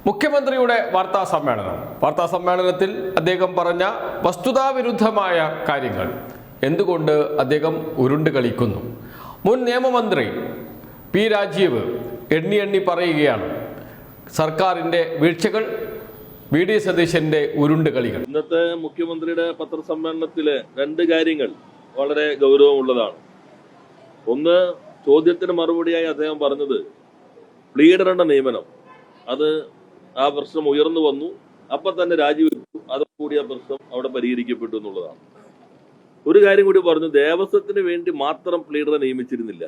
മുഖ്യമന്ത്രിയുടെ വാർത്താ സമ്മേളനത്തിൽ അദ്ദേഹം പറഞ്ഞ വസ്തുതാവിരുദ്ധമായ കാര്യങ്ങൾ എന്തുകൊണ്ട് അദ്ദേഹം ഉരുണ്ട് കളിക്കുന്നു? മുൻ നിയമമന്ത്രി പി രാജീവ് എണ്ണി പറയുകയാണ് സർക്കാരിൻ്റെ വീഴ്ചകൾ, വി ഡി സതീശന്റെ ഉരുണ്ട് കളികൾ. ഇന്നത്തെ മുഖ്യമന്ത്രിയുടെ പത്രസമ്മേളനത്തിലെ രണ്ട് കാര്യങ്ങൾ വളരെ ഗൗരവമുള്ളതാണ്. ഒന്ന്, ചോദ്യത്തിന് മറുപടിയായി അദ്ദേഹം പറഞ്ഞത് ലീഡറുടെ നിയമനം, അത് ആ പ്രശ്നം ഉയർന്നു വന്നു, അപ്പം തന്നെ രാജിവെച്ചു, അതോടുകൂടി ആ പ്രശ്നം അവിടെ പരിഹരിക്കപ്പെട്ടു എന്നുള്ളതാണ്. ഒരു കാര്യം കൂടി പറഞ്ഞു, ദേവസ്വത്തിന് വേണ്ടി മാത്രം ലീഡറെ നിയമിച്ചിരുന്നില്ല.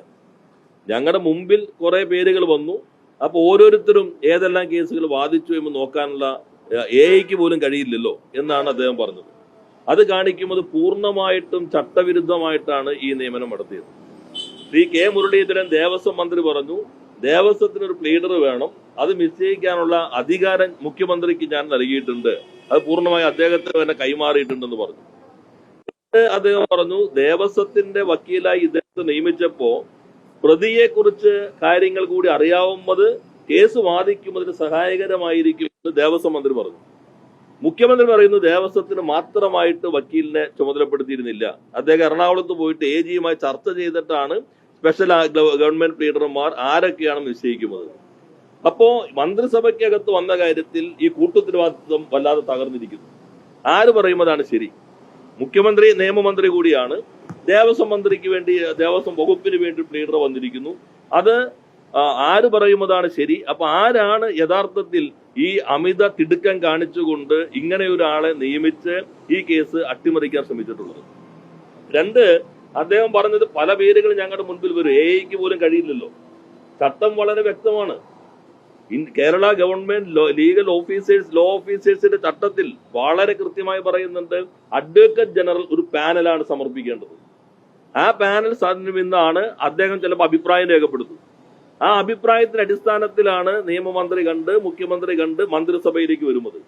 ഞങ്ങളുടെ മുമ്പിൽ കുറെ പേരുകൾ വന്നു, അപ്പോൾ ഓരോരുത്തരും ഏതെല്ലാം കേസുകൾ വാദിച്ചു എന്ന് നോക്കാനുള്ള എഐക്ക് പോലും കഴിയില്ലല്ലോ എന്നാണ് അദ്ദേഹം പറഞ്ഞത്. അത് കാണിക്കുന്നത് പൂർണ്ണമായിട്ടും ചട്ടവിരുദ്ധമായിട്ടാണ് ഈ നിയമനം നടത്തിയത്. ശ്രീ കെ മുരളീധരൻ ദേവസ്വം മന്ത്രി പറഞ്ഞു, ദേവസ്വത്തിനൊരു ലീഡർ വേണം, അത് നിശ്ചയിക്കാനുള്ള അധികാരം മുഖ്യമന്ത്രിക്ക് ഞാൻ നൽകിയിട്ടുണ്ട്, അത് പൂർണ്ണമായി അദ്ദേഹത്തിന് തന്നെ കൈമാറിയിട്ടുണ്ടെന്ന് പറഞ്ഞു. അദ്ദേഹം പറഞ്ഞു, ദേവസ്വത്തിന്റെ വക്കീലായി ഇദ്ദേഹത്തെ നിയമിച്ചപ്പോ പ്രതിയെ കുറിച്ച് കാര്യങ്ങൾ കൂടി അറിയാവുന്നത് കേസ് വാദിക്കുന്നതിന് സഹായകരമായിരിക്കുമെന്ന് ദേവസ്വം മന്ത്രി പറഞ്ഞു. മുഖ്യമന്ത്രി പറയുന്നു ദേവസ്വത്തിന് മാത്രമായിട്ട് വക്കീലിനെ ചുമതലപ്പെടുത്തിയിരുന്നില്ല, അദ്ദേഹം എറണാകുളത്ത് പോയിട്ട് AGയുമായി ചർച്ച ചെയ്തിട്ടാണ് സ്പെഷ്യൽ ഗവൺമെന്റ് ലീഡർമാർ ആരൊക്കെയാണെന്ന് നിശ്ചയിക്കുന്നത്. അപ്പോ മന്ത്രിസഭയ്ക്കകത്ത് വന്ന കാര്യത്തിൽ ഈ കൂട്ടുത്തരവാദിത്വം വല്ലാതെ തകർന്നിരിക്കുന്നു. ആര് പറയുന്നതാണ് ശരി? മുഖ്യമന്ത്രി നിയമമന്ത്രി കൂടിയാണ്, ദേവസ്വം മന്ത്രിക്ക് വേണ്ടി, ദേവസ്വം വകുപ്പിന് വേണ്ടി ലീഡർ വന്നിരിക്കുന്നു. അത് ആര് പറയുന്നതാണ് ശരി? അപ്പൊ ആരാണ് യഥാർത്ഥത്തിൽ ഈ അമിത തിടുക്കം കാണിച്ചുകൊണ്ട് ഇങ്ങനെ ഒരാളെ നിയമിച്ച് ഈ കേസ് അട്ടിമറിക്കാൻ ശ്രമിച്ചിട്ടുള്ളത്? രണ്ട്, അദ്ദേഹം പറഞ്ഞത് പല പേരുകൾ ഞങ്ങളുടെ മുൻപിൽ വരും, എഐക്ക് പോലും കഴിയില്ലല്ലോ. ചട്ടം വളരെ വ്യക്തമാണ്. Kerala government legal officers, law ഓഫീസേഴ്സിന്റെ ചട്ടത്തിൽ വളരെ കൃത്യമായി പറയുന്നുണ്ട്, അഡ്വക്കേറ്റ് ജനറൽ ഒരു പാനലാണ് സമർപ്പിക്കേണ്ടത്. ആ പാനൽ നിന്നാണ് അദ്ദേഹം ചിലപ്പോൾ അഭിപ്രായം രേഖപ്പെടുത്തുന്നത്. ആ അഭിപ്രായത്തിന്റെ അടിസ്ഥാനത്തിലാണ് നിയമമന്ത്രി കണ്ട്, മുഖ്യമന്ത്രി കണ്ട് മന്ത്രിസഭയിലേക്ക് വരുന്നത്.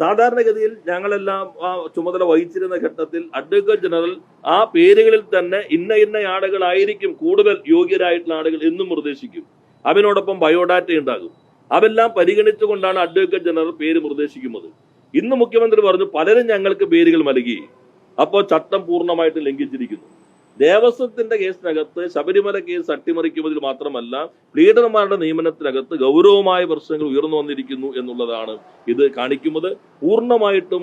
സാധാരണഗതിയിൽ ഞങ്ങളെല്ലാം ആ ചുമതല വഹിച്ചിരുന്ന ഘട്ടത്തിൽ അഡ്വക്കേറ്റ് ജനറൽ ആ പേരുകളിൽ തന്നെ ഇന്ന ആളുകളായിരിക്കും കൂടുതൽ യോഗ്യരായിട്ടുള്ള ആളുകൾ എന്നും നിർദ്ദേശിക്കും. അതിനോടൊപ്പം ബയോഡാറ്റ ഉണ്ടാകും. അതെല്ലാം പരിഗണിച്ചുകൊണ്ടാണ് അഡ്വക്കേറ്റ് ജനറൽ പേര് നിർദ്ദേശിക്കുന്നത്. ഇന്ന് മുഖ്യമന്ത്രി പറഞ്ഞു പലരും ഞങ്ങൾക്ക് പേരുകൾ നൽകി, അപ്പോൾ ചട്ടം പൂർണ്ണമായിട്ട് ലംഘിച്ചിരിക്കുന്നു. ദേവസ്വത്തിന്റെ കേസിനകത്ത് ശബരിമല കേസ് അട്ടിമറിക്കുന്നതിൽ മാത്രമല്ല, ലീഡർമാരുടെ നിയമനത്തിനകത്ത് ഗൗരവമായ പ്രശ്നങ്ങൾ ഉയർന്നു വന്നിരിക്കുന്നു എന്നുള്ളതാണ് ഇത് കാണിക്കുന്നത്. പൂർണ്ണമായിട്ടും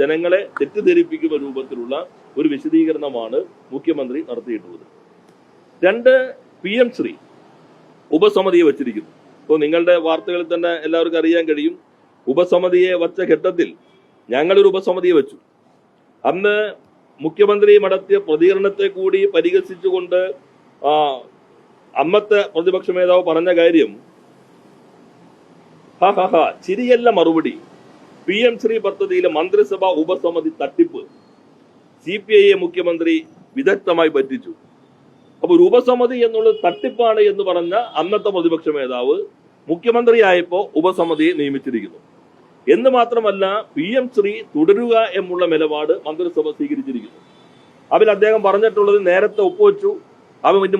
ജനങ്ങളെ തെറ്റിദ്ധരിപ്പിക്കുന്ന രൂപത്തിലുള്ള ഒരു വിശദീകരണമാണ് മുഖ്യമന്ത്രി നടത്തിയിട്ടുള്ളത്. രണ്ട്, PM ശ്രീ ഉപസമിതിയെ വച്ചിരിക്കുന്നു. ഇപ്പോൾ നിങ്ങളുടെ വാർത്തകളിൽ തന്നെ എല്ലാവർക്കും അറിയാൻ കഴിയും, ഉപസമിതിയെ വച്ച ഘട്ടത്തിൽ ഞങ്ങളൊരു ഉപസമിതിയെ വെച്ചു. അന്ന് മുഖ്യമന്ത്രി നടത്തിയ പ്രതികരണത്തെ കൂടി പരിഹസിച്ചുകൊണ്ട് അന്നത്തെ പ്രതിപക്ഷ നേതാവ് പറഞ്ഞ കാര്യം, ചിരിയല്ല മറുപടി, PM ശ്രീ പദ്ധതിയിലെ മന്ത്രിസഭാ ഉപസമിതി തട്ടിപ്പ്, CPI മുഖ്യമന്ത്രി വിദഗ്ധമായി പറ്റിച്ചു. അപ്പൊ ഒരു ഉപസമിതി എന്നുള്ളത് തട്ടിപ്പാണ് എന്ന് പറഞ്ഞ അന്നത്തെ പ്രതിപക്ഷ നേതാവ് മുഖ്യമന്ത്രിയായപ്പോ ഉപസമിതിയെ നിയമിച്ചിരിക്കുന്നു. എന്ന് മാത്രമല്ല, PM ശ്രീ തുടരുക എന്നുള്ള നിലപാട് മന്ത്രിസഭ സ്വീകരിച്ചിരിക്കുന്നു. അതിൽ അദ്ദേഹം പറഞ്ഞിട്ടുള്ളത് നേരത്തെ ഒപ്പുവെച്ചു, അവൻ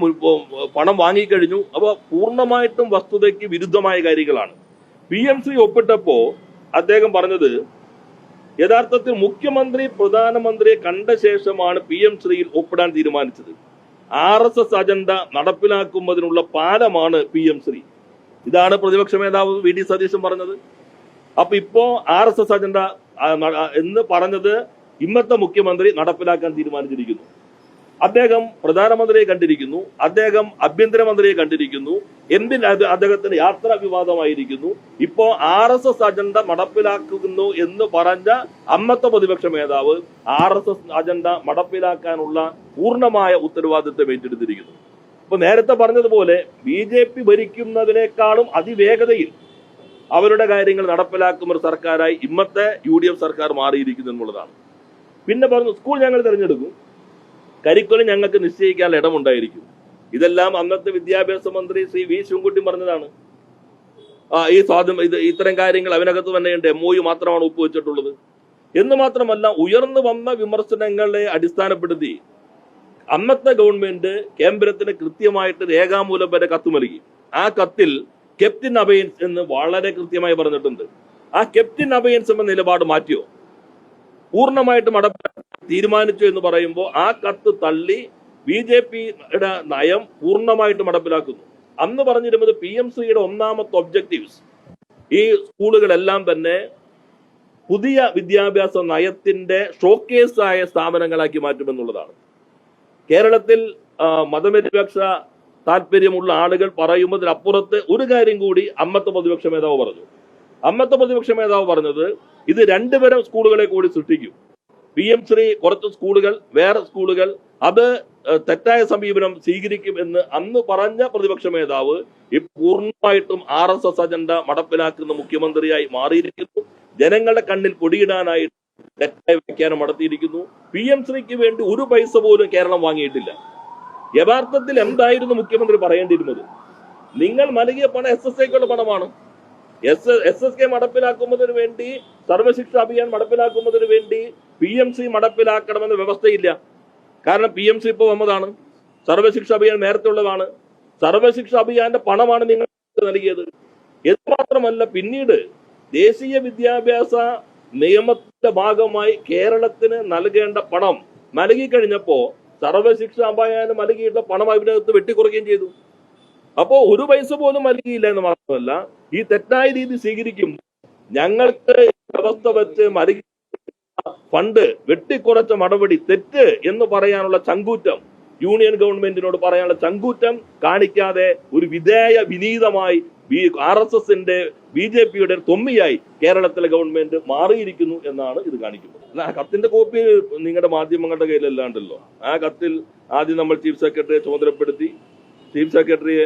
പണം വാങ്ങിക്കഴിഞ്ഞു. അപ്പോൾ പൂർണ്ണമായിട്ടും വസ്തുതയ്ക്ക് വിരുദ്ധമായ കാര്യങ്ങളാണ്. PM ശ്രീ ഒപ്പിട്ടപ്പോ അദ്ദേഹം പറഞ്ഞത്, യഥാർത്ഥത്തിൽ മുഖ്യമന്ത്രി പ്രധാനമന്ത്രിയെ കണ്ട ശേഷമാണ് PM ശ്രീയിൽ ഒപ്പിടാൻ തീരുമാനിച്ചത്. RSS അജണ്ട നടപ്പിലാക്കുന്നതിനുള്ള പാലമാണ് PM ശ്രീ. ഇതാണ് പ്രതിപക്ഷ നേതാവ് VD സതീശൻ പറഞ്ഞത്. അപ്പൊ ഇപ്പോ RSS അജണ്ട എന്ന് പറഞ്ഞത് ഇന്നത്തെ മുഖ്യമന്ത്രി നടപ്പിലാക്കാൻ തീരുമാനിച്ചിരിക്കുന്നു. അദ്ദേഹം പ്രധാനമന്ത്രിയെ കണ്ടിരിക്കുന്നു, അദ്ദേഹം ആഭ്യന്തരമന്ത്രിയെ കണ്ടിരിക്കുന്നു, എന്തിന് അദ്ദേഹത്തിന് യാത്രാ വിവാദമായിരിക്കുന്നു. ഇപ്പോ RSS അജണ്ട നടപ്പിലാക്കുന്നു എന്ന് പറഞ്ഞ അന്നത്തെ പ്രതിപക്ഷ നേതാവ് RSS അജണ്ട നടപ്പിലാക്കാനുള്ള പൂർണ്ണമായ ഉത്തരവാദിത്വം ഏറ്റെടുത്തിരിക്കുന്നു. ഇപ്പൊ നേരത്തെ പറഞ്ഞതുപോലെ BJP ഭരിക്കുന്നതിനേക്കാളും അതിവേഗതയിൽ അവരുടെ കാര്യങ്ങൾ നടപ്പിലാക്കുന്ന ഒരു സർക്കാരായി ഇന്നത്തെ UDF സർക്കാർ മാറിയിരിക്കുന്നു എന്നുള്ളതാണ്. പിന്നെ പറഞ്ഞു, സ്കൂൾ ഞങ്ങൾ തിരഞ്ഞെടുക്കും, കരിക്കുലം ഞങ്ങൾക്ക് നിശ്ചയിക്കാനുള്ള ഇടമുണ്ടായിരിക്കും. ഇതെല്ലാം അന്നത്തെ വിദ്യാഭ്യാസ മന്ത്രി ശ്രീ V ശിവൻകുട്ടി പറഞ്ഞതാണ്. ഇത്തരം കാര്യങ്ങൾ അതിനകത്ത് തന്നെയുണ്ട്, MOU മാത്രമാണ് ഒപ്പുവെച്ചിട്ടുള്ളത്. എന്ന് മാത്രമല്ല, ഉയർന്നു വന്ന വിമർശനങ്ങളെ അടിസ്ഥാനപ്പെടുത്തി അന്നത്തെ ഗവൺമെന്റ് കേന്ദ്രത്തിന് കൃത്യമായിട്ട് രേഖാമൂലം വരെ കത്ത് നൽകി. ആ കത്തിൽ കെപ്റ്റിൻ അബയൻസ് എന്ന് വളരെ കൃത്യമായി പറഞ്ഞിട്ടുണ്ട്. ആ കെപ്റ്റിൻ അബയൻസ് എന്ന നിലപാട് മാറ്റിയോ? പൂർണ്ണമായിട്ടും തീരുമാനിച്ചു എന്ന് പറയുമ്പോൾ ആ കത്ത് തള്ളി BJPയുടെ നയം പൂർണ്ണമായിട്ട് നടപ്പിലാക്കുന്നു. അന്ന് പറഞ്ഞിരുന്നത് PMCയുടെ ഒന്നാമത്തെ ഒബ്ജക്റ്റീവ്സ് ഈ സ്കൂളുകളെല്ലാം തന്നെ പുതിയ വിദ്യാഭ്യാസ നയത്തിന്റെ ഷോക്കേസായ സ്ഥാപനങ്ങളാക്കി മാറ്റുമെന്നുള്ളതാണ്. കേരളത്തിൽ മതനിരപേക്ഷ താല്പര്യമുള്ള ആളുകൾ പറയുന്നതിനപ്പുറത്ത് ഒരു കാര്യം കൂടി അന്നത്തെ പ്രതിപക്ഷ മേധാവ് പറഞ്ഞു. അന്നത്തെ പ്രതിപക്ഷ മേധാവ് പറഞ്ഞത് ഇത് രണ്ടുതരം സ്കൂളുകളെ കൂടി സൃഷ്ടിക്കും. PM3 കുറച്ച് സ്കൂളുകൾ, വേറെ സ്കൂളുകൾ, അത് തെറ്റായ സമീപനം സ്വീകരിക്കും എന്ന് അന്ന് പറഞ്ഞ പ്രതിപക്ഷ മേധാവ് പൂർണ്ണമായിട്ടും RSS അജണ്ട നടപ്പിലാക്കുന്ന മുഖ്യമന്ത്രിയായി മാറിയിരിക്കുന്നു. ജനങ്ങളുടെ കണ്ണിൽ പൊടിയിടാനായി തെറ്റായ വ്യാഖ്യാനം നടത്തിയിരിക്കുന്നു. PM3ക്ക് വേണ്ടി ഒരു പൈസ പോലും കേരളം വാങ്ങിയിട്ടില്ല. യഥാർത്ഥത്തിൽ എന്തായിരുന്നു മുഖ്യമന്ത്രി പറയേണ്ടിയിരുന്നത്? നിങ്ങൾ നൽകിയ പണം SSKയുടെ പണമാണ്. SSK നടപ്പിലാക്കുന്നതിന് വേണ്ടി, സർവശിക്ഷ അഭിയാൻ നടപ്പിലാക്കുന്നതിന് വേണ്ടി PMC നടപ്പിലാക്കണമെന്ന വ്യവസ്ഥയില്ല. കാരണം PMC ഇപ്പോൾ വന്നതാണ്, സർവശിക്ഷ അഭിയാൻ നേരത്തെ ഉള്ളതാണ്. സർവശിക്ഷ അഭിയാന്റെ പണമാണ് നിങ്ങൾ നൽകിയത്. ഇത് മാത്രമല്ല, പിന്നീട് ദേശീയ വിദ്യാഭ്യാസ നിയമത്തിന്റെ ഭാഗമായി കേരളത്തിന് നൽകേണ്ട പണം നൽകിക്കഴിഞ്ഞപ്പോ സർവശിക്ഷ അഭിയാന് നൽകിയിട്ടുള്ള പണം അതിനകത്ത് വെട്ടിക്കുറയ്ക്കുകയും ചെയ്തു. അപ്പോ ഒരു പൈസ പോലും നൽകിയില്ല എന്ന് മാത്രമല്ല, ഈ തെറ്റായ രീതി സ്വീകരിക്കും. ഞങ്ങൾക്ക് വ്യവസ്ഥ വെച്ച് നൽകി ഫണ്ട് വെട്ടിക്കുറച്ച നടപടി തെറ്റ് എന്ന് പറയാനുള്ള ചങ്കൂറ്റം, യൂണിയൻ ഗവൺമെന്റിനോട് പറയാനുള്ള ചങ്കൂറ്റം കാണിക്കാതെ ഒരു വിനീതമായി RSSന്റെ BJPയുടെ തൊമ്മിയായി കേരളത്തിലെ ഗവൺമെന്റ് മാറിയിരിക്കുന്നു എന്നാണ് ഇത് കാണിക്കുന്നത്. ആ കത്തിന്റെ കോപ്പി നിങ്ങളുടെ മാധ്യമങ്ങളുടെ കയ്യിലല്ലാണ്ടല്ലോ. ആ കത്തിൽ ആദ്യം നമ്മൾ ചീഫ് സെക്രട്ടറിയെ ചുമതലപ്പെടുത്തി, ചീഫ് സെക്രട്ടറിയെ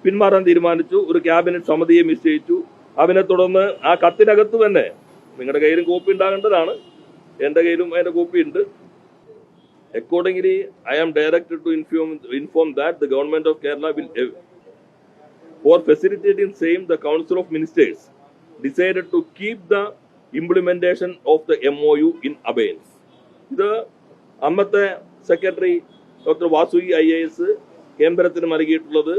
പിന്മാറാൻ തീരുമാനിച്ചു. ഒരു ക്യാബിനറ്റ് സമിതിയെ നിശ്ചയിച്ചു. അതിനെ തുടർന്ന് ആ കത്തിനകത്ത് തന്നെ, നിങ്ങളുടെ കയ്യിലും കോപ്പി ഉണ്ടാകേണ്ടതാണ്, എന്റെ കയ്യിലും അതിന്റെ കോപ്പി ഉണ്ട്. Accordingly, I am directed to inform that the government of Kerala will, for facilitating same, the Council of Ministers decided to keep the implementation of the MOU in abeyance. ഇത് അന്നത്തെ secretary doctor Vasuki IAS കേന്ദ്രത്തിന് നൽകിയിട്ടുള്ളത്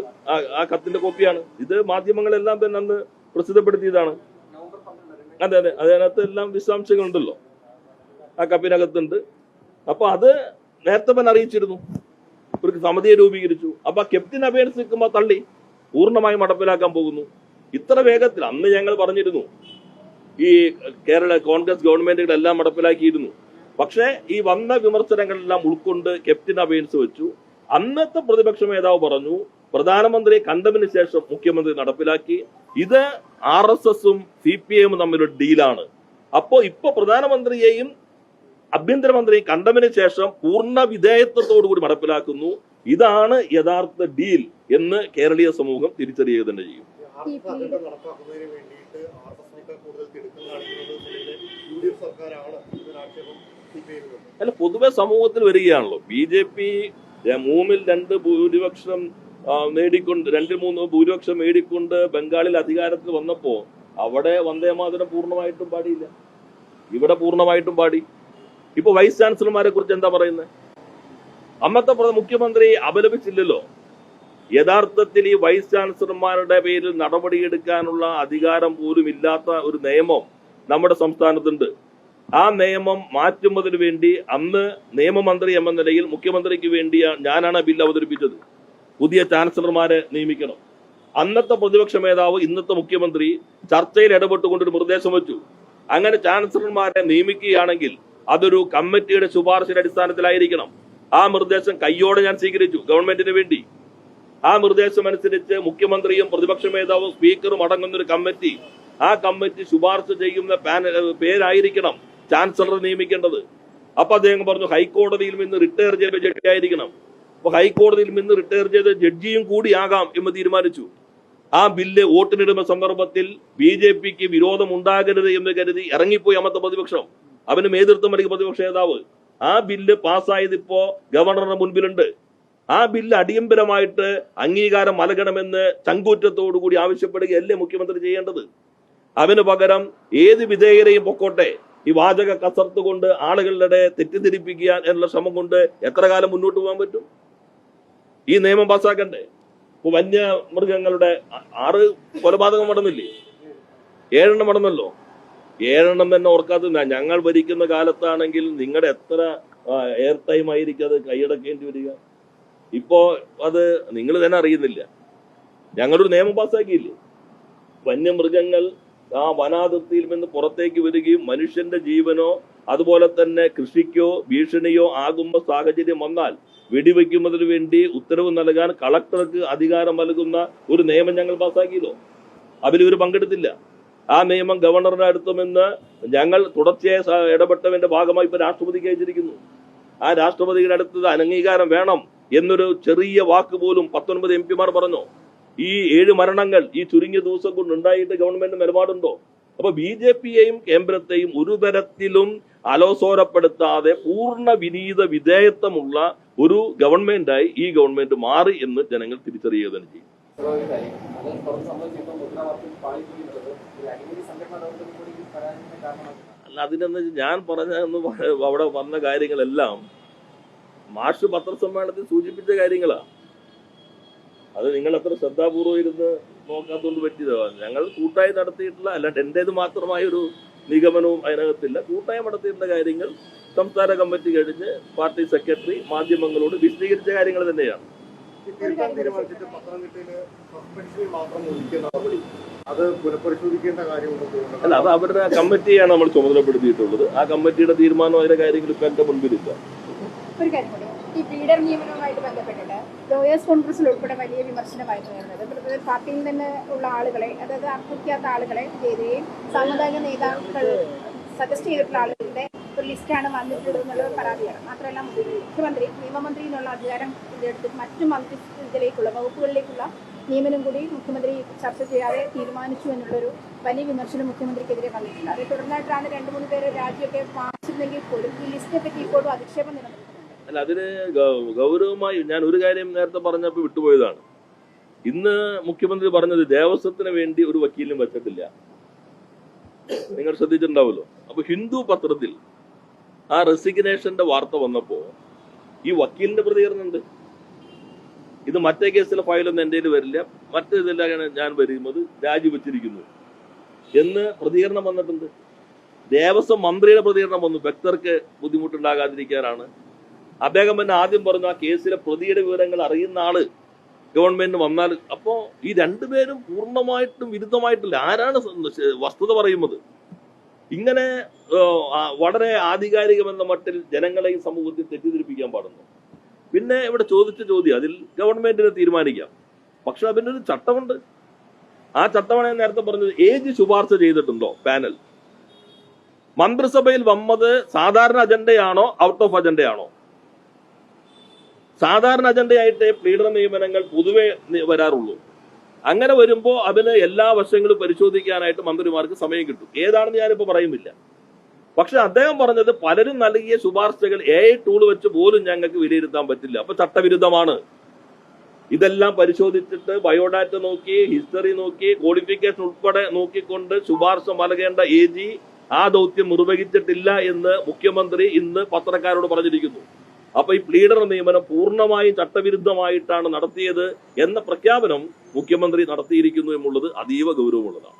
ആ കത്തിന്റെ കോപ്പിയാണ്. ഇത് മാധ്യമങ്ങളെല്ലാം തന്നെ അന്ന് പ്രസിദ്ധപ്പെടുത്തിയതാണ്. അതെ, അതിനകത്ത് എല്ലാം വിശദാംശങ്ങളുണ്ടല്ലോ, ആ കപ്പിനകത്തുണ്ട്. അപ്പൊ അത് നേരത്തെ തന്നെ അറിയിച്ചിരുന്നു. ഒരു സമിതിയെ രൂപീകരിച്ചു. അപ്പൊ കെപ്റ്റിൻ അബയൻസ് നിൽക്കുമ്പോൾ തള്ളി പൂർണ്ണമായും നടപ്പിലാക്കാൻ പോകുന്നു. ഇത്ര വേഗത്തിൽ അന്ന് ഞങ്ങൾ പറഞ്ഞിരുന്നു ഈ കേരള കോൺഗ്രസ് ഗവൺമെന്റുകളെല്ലാം നടപ്പിലാക്കിയിരുന്നു. പക്ഷേ ഈ വന്ന വിമർശനങ്ങളെല്ലാം ഉൾക്കൊണ്ട് കെപ്റ്റിൻ അബയൻസ് വെച്ചു. അന്നത്തെ പ്രതിപക്ഷ മേധാവ് പറഞ്ഞു പ്രധാനമന്ത്രി കണ്ടതിന് ശേഷം മുഖ്യമന്ത്രി നടപ്പിലാക്കി. ഇത് RSSും CPIയും തമ്മിലൊരു ഡീലാണ്. ഇപ്പൊ പ്രധാനമന്ത്രിയെയും ആഭ്യന്തരമന്ത്രിയെയും കണ്ടതിന് ശേഷം പൂർണ്ണ വിധേയത്വത്തോടുകൂടി നടപ്പിലാക്കുന്നു. ഇതാണ് യഥാർത്ഥ ഡീൽ എന്ന് കേരളീയ സമൂഹം തിരിച്ചറിയുക തന്നെ ചെയ്യും. അല്ല, പൊതുവെ സമൂഹത്തിൽ വരികയാണല്ലോ. BJP 3-2 ഭൂരിപക്ഷം നേടിക്കൊണ്ട്, 2-3 ഭൂരിപക്ഷം നേടിക്കൊണ്ട് ബംഗാളിൽ അധികാരത്തിൽ വന്നപ്പോ അവിടെ വന്ദേമാതരം പൂർണ്ണമായിട്ടും പാടിയില്ല, ഇവിടെ പൂർണ്ണമായിട്ടും പാടി. ഇപ്പൊ വൈസ് ചാൻസലർമാരെ കുറിച്ച് എന്താ പറയുന്നത്? അന്നത്തെ മുഖ്യമന്ത്രി അപലപിച്ചില്ലല്ലോ. യഥാർത്ഥത്തിൽ ഈ വൈസ് ചാൻസലർമാരുടെ പേരിൽ നടപടിയെടുക്കാനുള്ള അധികാരം പോലും ഇല്ലാത്ത ഒരു നിയമം നമ്മുടെ സംസ്ഥാനത്തുണ്ട്. ആ നിയമം മാറ്റുന്നതിന് വേണ്ടി അന്ന് നിയമമന്ത്രി എന്ന നിലയിൽ മുഖ്യമന്ത്രിക്ക് വേണ്ടി ഞാനാണ് ബിൽ അവതരിപ്പിച്ചത്. പുതിയ ചാൻസലർമാരെ നിയമിക്കണം. അന്നത്തെ പ്രതിപക്ഷ മേധാവ് ഇന്നത്തെ മുഖ്യമന്ത്രി ചർച്ചയിൽ ഇടപെട്ടുകൊണ്ടൊരു നിർദ്ദേശം വെച്ചു. അങ്ങനെ ചാൻസലർമാരെ നിയമിക്കുകയാണെങ്കിൽ അതൊരു കമ്മിറ്റിയുടെ ശുപാർശയുടെ അടിസ്ഥാനത്തിലായിരിക്കണം. ആ നിർദ്ദേശം കയ്യോടെ ഞാൻ സ്വീകരിച്ചു ഗവൺമെന്റിന് വേണ്ടി. ആ നിർദ്ദേശം അനുസരിച്ച് മുഖ്യമന്ത്രിയും പ്രതിപക്ഷ മേധാവും സ്പീക്കറും അടങ്ങുന്ന ഒരു കമ്മിറ്റി, ആ കമ്മിറ്റി ശുപാർശ ചെയ്യുന്ന പേരായിരിക്കണം ചാൻസലർ നിയമിക്കേണ്ടത്. അപ്പൊ അദ്ദേഹം പറഞ്ഞു ഹൈക്കോടതിയിൽ നിന്ന് റിട്ടയർ ചെയ്ത ജഡ്ജി ആയിരിക്കണം. അപ്പൊ ഹൈക്കോടതിയിൽ നിന്ന് റിട്ടയർ ചെയ്ത ജഡ്ജിയും കൂടി ആകാം എന്ന് തീരുമാനിച്ചു. ആ ബില്ല് വോട്ടിനിടുന്ന സന്ദർഭത്തിൽ BJPക്ക് വിരോധം ഉണ്ടാകരുത് എന്ന് കരുതി ഇറങ്ങിപ്പോയി അന്നത്തെ പ്രതിപക്ഷം. അവന് നേതൃത്വം നൽകിയ പ്രതിപക്ഷ നേതാവ്. ആ ബില്ല് പാസ്സായത് ഇപ്പോ ഗവർണറുടെ മുൻപിലുണ്ട്. ആ ബില്ല് അടിയന്തരമായിട്ട് അംഗീകാരം നൽകണമെന്ന് ചങ്കൂറ്റത്തോടുകൂടി ആവശ്യപ്പെടുകയല്ലേ മുഖ്യമന്ത്രി ചെയ്യേണ്ടത്? അവന് പകരം ഏത് വിധേയരെയും പൊക്കോട്ടെ, ഈ വാചക കസർത്ത് കൊണ്ട് ആളുകളുടെ തെറ്റിദ്ധരിപ്പിക്കുക എന്നുള്ള ശ്രമം കൊണ്ട് എത്ര കാലം മുന്നോട്ട് പോകാൻ പറ്റും? ഈ നിയമം പാസ്സാക്കണ്ടേ? ഇപ്പൊ വന്യമൃഗങ്ങളുടെ 6 കൊലപാതകം നടന്നില്ലേ? 7 നടന്നല്ലോ. 7 തന്നെ ഓർക്കാത്ത ഞങ്ങൾ ഭരിക്കുന്ന കാലത്താണെങ്കിൽ നിങ്ങളുടെ എത്ര എയർ ടൈം ആയിരിക്കും അത് കൈയടക്കേണ്ടി വരിക. ഇപ്പോ അത് നിങ്ങൾ തന്നെ അറിയുന്നില്ല. ഞങ്ങളൊരു നിയമം പാസ്സാക്കിയില്ലേ, വന്യമൃഗങ്ങൾ ആ വനാതിർത്തിയിൽ നിന്ന് പുറത്തേക്ക് വരികയും മനുഷ്യന്റെ ജീവനോ അതുപോലെ തന്നെ കൃഷിക്കോ ഭീഷണിയോ ആകുന്ന സാഹചര്യം വന്നാൽ വെടിവെക്കുന്നതിന് വേണ്ടി ഉത്തരവ് നൽകാൻ കളക്ടർക്ക് അധികാരം നൽകുന്ന ഒരു നിയമം ഞങ്ങൾ പാസ്സാക്കിയല്ലോ. അതിലിവർ പങ്കെടുത്തില്ല. ആ നിയമം ഗവർണറുടെ അടുത്തുമെന്ന് ഞങ്ങൾ തുടർച്ചയായി ഇടപെട്ടതിന്റെ ഭാഗമായി ഇപ്പൊ രാഷ്ട്രപതിക്ക് അയച്ചിരിക്കുന്നു. ആ രാഷ്ട്രപതിയുടെ അടുത്തത് അനംഗീകാരം വേണം എന്നൊരു ചെറിയ വാക്ക് പോലും 19 MP പറഞ്ഞു. ഈ 7 മരണങ്ങൾ ഈ ചുരുങ്ങിയ ദിവസം കൊണ്ട് ഉണ്ടായിട്ട് ഗവൺമെന്റ് നിലപാടുണ്ടോ? അപ്പൊ BJPയെയും കേന്ദ്രത്തെയും ഒരു തരത്തിലും അലോസരപ്പെടുത്താതെ പൂർണ്ണ വിനീത വിധേയത്വമുള്ള ഒരു ഗവൺമെന്റായി ഈ ഗവൺമെന്റ് മാറി എന്ന് ജനങ്ങൾ തിരിച്ചറിയുക തന്നെ ചെയ്യും. അല്ല, അതിനെന്ന് ഞാൻ പറഞ്ഞെന്ന് അവിടെ വന്ന കാര്യങ്ങളെല്ലാം മാർച്ച് പത്രസമ്മേളനത്തിൽ സൂചിപ്പിച്ച കാര്യങ്ങളാ. അത് നിങ്ങൾ അത്ര ശ്രദ്ധാപൂർവ്വം ഇരുന്ന് നോക്കാത്തതുകൊണ്ട് പറ്റിയതാണ്. ഞങ്ങൾ കൂട്ടായി നടത്തിയിട്ടുള്ള, അല്ലാണ്ട് എന്റേത് മാത്രമായ ഒരു നിഗമനവും അതിനകത്തില്ല. കൂട്ടായി നടത്തിയിട്ടുള്ള കാര്യങ്ങൾ സംസ്ഥാന കമ്മിറ്റി കഴിഞ്ഞ് പാർട്ടി സെക്രട്ടറി മാധ്യമങ്ങളോട് വിശദീകരിച്ച കാര്യങ്ങൾ തന്നെയാണ്. അല്ല, അത് അവരുടെ കമ്മിറ്റിയാണ് നമ്മൾ ചുമതലപ്പെടുത്തിയിട്ടുള്ളത്. ആ കമ്മിറ്റിയുടെ തീരുമാനം അതിന്റെ കാര്യങ്ങൾ ഇപ്പൊ എന്റെ മുൻപിലില്ല. ഒരു കാര്യം കൂടി, ഈ പീഡന നിയമനവുമായിട്ട് ബന്ധപ്പെട്ടിട്ട് ലോയേഴ്സ് കോൺഗ്രസിൽ ഉൾപ്പെടെ വലിയ വിമർശനമായിരുന്നു വരുന്നത്. പാർട്ടിയിൽ തന്നെ ഉള്ള ആളുകളെ, അതായത് അർഹിക്കാത്ത ആളുകളെ എതിരെയും സാമുദായിക നേതാക്കൾ സജസ്റ്റ് ചെയ്തിട്ടുള്ള ആളുകളുടെ ഒരു ലിസ്റ്റാണ് വന്നിട്ടുള്ളത് എന്നുള്ള പരാതിയാണ്. മാത്രമല്ല, മുഖ്യമന്ത്രി നിയമമന്ത്രി എന്നുള്ള അധികാരം ഇതെടുത്ത് മറ്റു മന്ത്രിസഭയിലേക്കുള്ള വകുപ്പുകളിലേക്കുള്ള നിയമനം കൂടി മുഖ്യമന്ത്രി ചർച്ച ചെയ്യാതെ തീരുമാനിച്ചു എന്നുള്ളൊരു വലിയ വിമർശനം മുഖ്യമന്ത്രിക്കെതിരെ വന്നിട്ടുണ്ട്. അതേ തുടർന്നായിട്ടാണ് 2-3 പേര് രാജിയൊക്കെ വാങ്ങിച്ചിരുന്നെങ്കിൽ പോലും ഈ ലിസ്റ്റെ പറ്റി ഇപ്പോഴും അധിക്ഷേപം നിലനിൽക്കുന്നുണ്ട്. അല്ല, അതിന് ഗൗരവമായി ഞാൻ ഒരു കാര്യം നേരത്തെ പറഞ്ഞപ്പോൾ വിട്ടുപോയതാണ്. ഇന്ന് മുഖ്യമന്ത്രി പറഞ്ഞത് ദേവസ്വത്തിന് വേണ്ടി ഒരു വക്കീലിനും വെച്ചിട്ടില്ല. നിങ്ങൾ ശ്രദ്ധിച്ചിട്ടുണ്ടാവുമല്ലോ. അപ്പൊ ഹിന്ദു പത്രത്തിൽ ആ റെസിഗ്നേഷന്റെ വാർത്ത വന്നപ്പോ ഈ വക്കീലിന്റെ പ്രതികരണമുണ്ട്. ഇത് മറ്റേ കേസിലെ ഫയലൊന്നും എൻ്റെ കയ്യിൽ വരില്ല, മറ്റേതിലാണ് ഞാൻ വരുന്നത്, രാജിവെച്ചിരിക്കുന്നു എന്ന് പ്രതികരണം വന്നിട്ടുണ്ട്. ദേവസ്വം മന്ത്രിയുടെ പ്രതികരണം വന്നു, ഭക്തർക്ക് ബുദ്ധിമുട്ടുണ്ടാകാതിരിക്കാനാണ്. അദ്ദേഹം തന്നെ ആദ്യം പറഞ്ഞു ആ കേസിലെ പ്രതിയുടെ വിവരങ്ങൾ അറിയുന്ന ആള് ഗവൺമെന്റിന് വന്നാൽ. അപ്പോ ഈ രണ്ടുപേരും പൂർണ്ണമായിട്ടും വിരുദ്ധമായിട്ടില്ല. ആരാണ് വസ്തുത പറയുന്നത്? ഇങ്ങനെ വളരെ ആധികാരികമെന്ന മട്ടിൽ ജനങ്ങളെയും സമൂഹത്തിൽ തെറ്റിദ്ധരിപ്പിക്കാൻ പാടുന്നു. പിന്നെ ഇവിടെ ചോദിച്ച ചോദ്യം അതിൽ ഗവൺമെന്റിന് തീരുമാനിക്കാം. പക്ഷെ അതിനൊരു ചട്ടമുണ്ട്. ആ ചട്ടമാണ് ഞാൻ നേരത്തെ പറഞ്ഞത്. ഏജ് ശുപാർശ ചെയ്തിട്ടുണ്ടോ പാനൽ? മന്ത്രിസഭയിൽ വന്നത് സാധാരണ അജണ്ടയാണോ ഔട്ട് ഓഫ് അജണ്ടയാണോ? സാധാരണ അജണ്ടയായിട്ട് പ്ലീഡർ നിയമനങ്ങൾ പൊതുവെ വരാറുള്ളൂ. അങ്ങനെ വരുമ്പോൾ അതിന് എല്ലാ വശങ്ങളും പരിശോധിക്കാനായിട്ട് മന്ത്രിമാർക്ക് സമയം കിട്ടും. ഏതാണെന്ന് ഞാനിപ്പോ പറയുന്നില്ല. പക്ഷെ അദ്ദേഹം പറഞ്ഞത് പലരും നൽകിയ ശുപാർശകൾ AI ടൂൾ വെച്ച് പോലും ഞങ്ങൾക്ക് വിലയിരുത്താൻ പറ്റില്ല, അപ്പൊ ചട്ടവിരുദ്ധമാണ്. ഇതെല്ലാം പരിശോധിച്ചിട്ട് ബയോഡാറ്റ നോക്കി, ഹിസ്റ്ററി നോക്കി, ക്വാളിഫിക്കേഷൻ ഉൾപ്പെടെ നോക്കിക്കൊണ്ട് ശുപാർശ നൽകേണ്ട AG ആ ദൗത്യം നിർവഹിച്ചിട്ടില്ല എന്ന് മുഖ്യമന്ത്രി ഇന്ന് പത്രക്കാരോട് പറഞ്ഞിരിക്കുന്നു. അപ്പൊ ഈ പ്ലീഡർ നിയമനം പൂർണ്ണമായും ചട്ടവിരുദ്ധമായിട്ടാണ് നടത്തിയത് എന്ന പ്രഖ്യാപനം മുഖ്യമന്ത്രി നടത്തിയിരിക്കുന്നു എന്നുള്ളത് അതീവ ഗൗരവമുള്ളതാണ്.